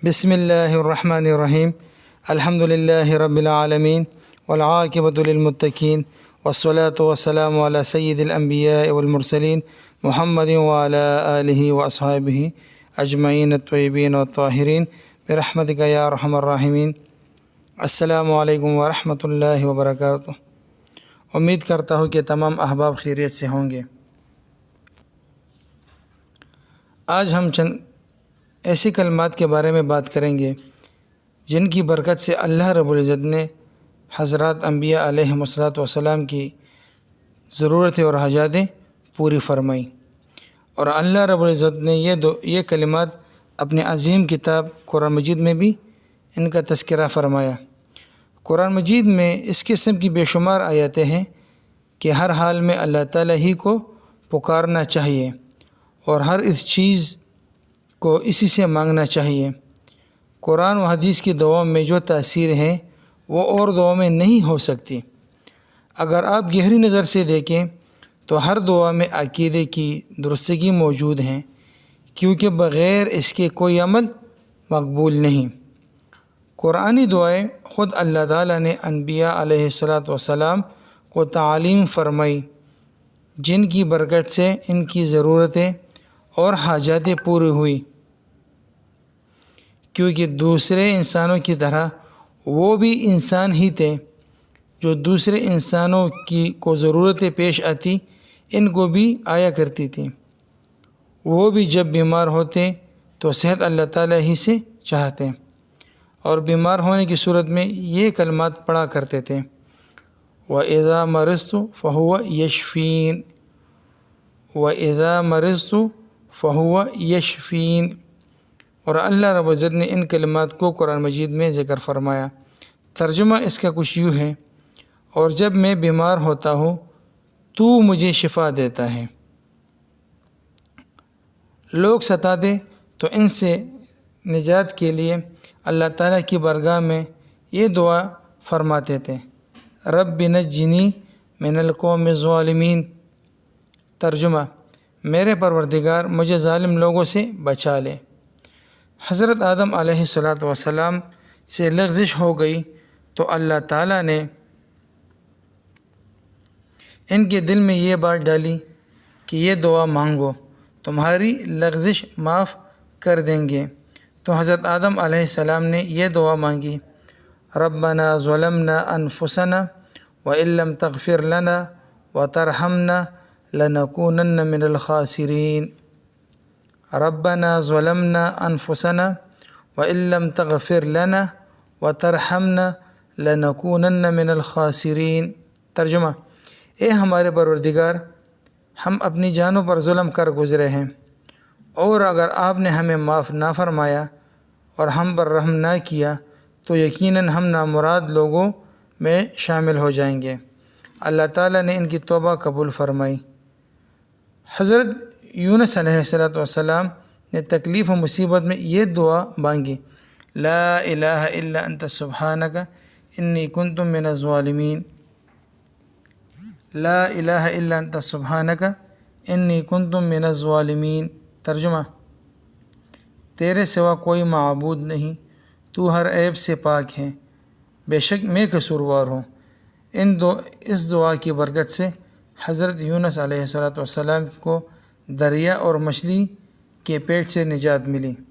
بسم اللہ الرحمن الرحیم الحمد للہ رب العالمین والعاقبۃ للمتقین والصلاة والسلام علی سید الانبیاء والمرسلین محمد وعلی آلہ واصحابہ اجمعین الطیبین والطاہرین برحمتک یا ارحم الراحمین۔ السلام علیکم ورحمۃ اللہ وبرکاتہ۔ امید کرتا ہوں کہ تمام احباب خیریت سے ہوں گے۔ آج ہم چند ایسی کلمات کے بارے میں بات کریں گے جن کی برکت سے اللہ رب العزت نے حضرات انبیاء علیہم السلام کی ضرورتیں اور حاجاتیں پوری فرمائیں، اور اللہ رب العزت نے یہ کلمات اپنے عظیم کتاب قرآن مجید میں بھی ان کا تذکرہ فرمایا۔ قرآن مجید میں اس قسم کی بے شمار آیتیں ہیں کہ ہر حال میں اللہ تعالیٰ ہی کو پکارنا چاہیے اور ہر اس چیز کو اسی سے مانگنا چاہیے۔ قرآن و حدیث کی دعاؤں میں جو تاثیر ہے وہ اور دعاؤں میں نہیں ہو سکتی۔ اگر آپ گہری نظر سے دیکھیں تو ہر دعا میں عقیدے کی درستگی موجود ہیں، کیونکہ بغیر اس کے کوئی عمل مقبول نہیں۔ قرآنی دعائیں خود اللہ تعالیٰ نے انبیاء علیہ السلام کو تعلیم فرمائی، جن کی برکت سے ان کی ضرورتیں اور حاجاتیں پوری ہوئی، کیونکہ دوسرے انسانوں کی طرح وہ بھی انسان ہی تھے۔ جو دوسرے انسانوں کو ضرورتیں پیش آتی ان کو بھی آیا کرتی تھی۔ وہ بھی جب بیمار ہوتے تو صحت اللہ تعالیٰ ہی سے چاہتے، اور بیمار ہونے کی صورت میں یہ کلمات پڑھا کرتے تھے: وَإِذَا مَرِضْتُ فَهُوَ يَشْفِينِ وَإِذَا مَرِضْتُ فَهُوَ يَشْفِينِ۔ اور اللہ رب العزت نے ان کلمات کو قرآن مجید میں ذکر فرمایا۔ ترجمہ اس کا کچھ یوں ہے: اور جب میں بیمار ہوتا ہوں تو مجھے شفا دیتا ہے۔ لوگ ستاتے تو ان سے نجات کے لیے اللہ تعالیٰ کی بارگاہ میں یہ دعا فرماتے تھے: رب نجنی من القوم الظالمین۔ ترجمہ: میرے پروردگار مجھے ظالم لوگوں سے بچا لے۔ حضرت آدم علیہ السلام سے لغزش ہو گئی تو اللہ تعالیٰ نے ان کے دل میں یہ بات ڈالی کہ یہ دعا مانگو، تمہاری لغزش معاف کر دیں گے۔ تو حضرت آدم علیہ السلام نے یہ دعا مانگی: ربنا ظلمنا انفسنا وان لم تغفر لنا وترحمنا لنکونن من الخاسرین۔ ربنا ظلمنا انفسنا وان لم تغفر لنا وترحمنا لنکونن من الخاسرین۔ ترجمہ: اے ہمارے پروردگار، ہم اپنی جانوں پر ظلم کر گزرے ہیں، اور اگر آپ نے ہمیں معاف نہ فرمایا اور ہم پر رحم نہ کیا تو یقیناً ہم نامراد لوگوں میں شامل ہو جائیں گے۔ اللہ تعالیٰ نے ان کی توبہ قبول فرمائی۔ حضرت یونس علیہ السلام نے تکلیف و مصیبت میں یہ دعا مانگی: لا الہ الا انت سبحانک انی کنت من الظالمین۔ لا الہ الا انت سبحانک انی کنت من الظالمین۔ ترجمہ: تیرے سوا کوئی معبود نہیں، تو ہر عیب سے پاک ہے، بے شک میں قصوروار ہوں۔ اس دعا کی برکت سے حضرت یونس علیہ السلام کو دریا اور مچھلی کے پیٹ سے نجات ملی۔